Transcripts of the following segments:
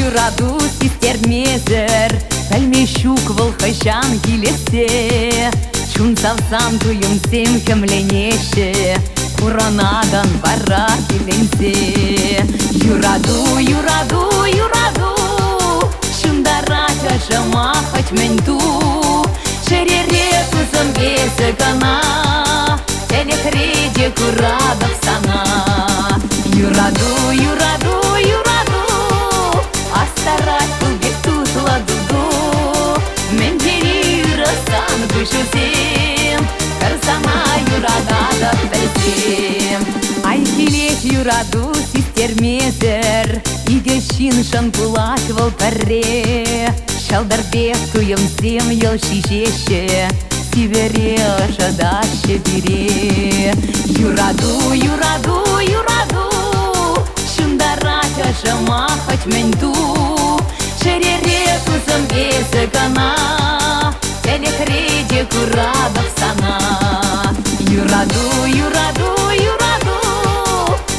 юраду систермезер, Пәлмешук волхащан келесе, Чун савсам туйым сем кемленеше, Куранадан бара келенсе. Юраду, юраду, юраду, Шындара чашама хоть менту, Шерере тузым весе гана, Телехреде курадов сана. Юраду, юраду, юраду, Астарать тубек тутла дуду, Мендери расан кышусем, Карсана юрадада бәлсем. Ай келек юраду систермезер, Игешин шанпулат волпарре, Шалдарбек туем сем ел шишеше, Сивере жадаше бире. Юраду, юраду, юраду, Шындара чашама хоть менту, Шерере тузым весе гана, Телехреде курадов сана. Юраду, юраду, юраду,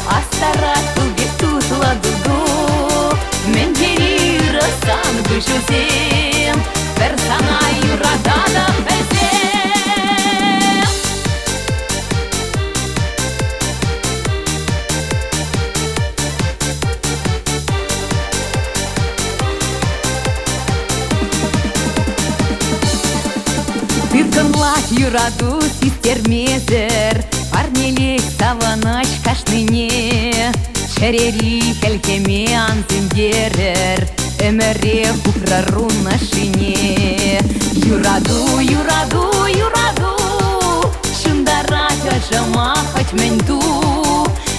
Астарат тубек тутла дуду, Мендери расан кышусем, Персана юрадада бәлсем. Тыркынлак юраду систермезер, Парнелек саванач кашныне, Шерери хелкеме анзиндерер, Эмере купрару нашине. Юраду, юраду, юраду, Шындара чашама хоть менту,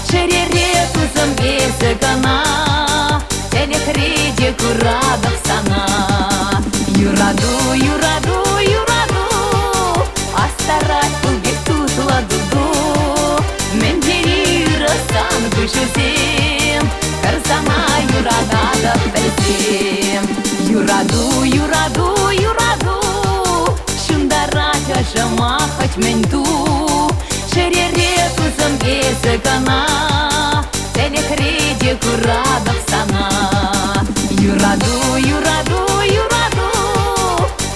Шерере тузым весе гана, Телехреде курадов сана. Юраду, юраду, юраду, Астарать тубек тутла дуду, Мендери расан кышусем, Карсана юрадада бәлсем. Юраду, юраду, юраду, Шындара чашама хоть менту, Шерере тузым весе гана, Телехреде курадов сана. Юраду, юраду, юраду,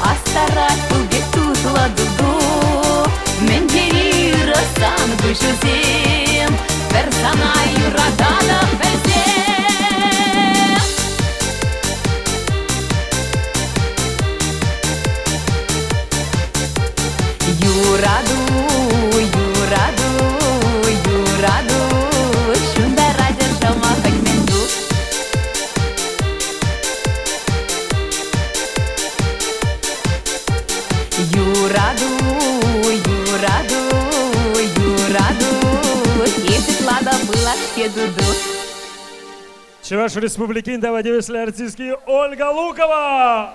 Астарат тубек тутла дуду, Мендери расан кышусем, Персана юрадада бәлсем. Юраду, юраду, юраду, Шындара чашама хоть менту. Юраду, юраду, юраду, Если клада была к дуду. Чуваш Республики Индия, артистки Ольга Лукова.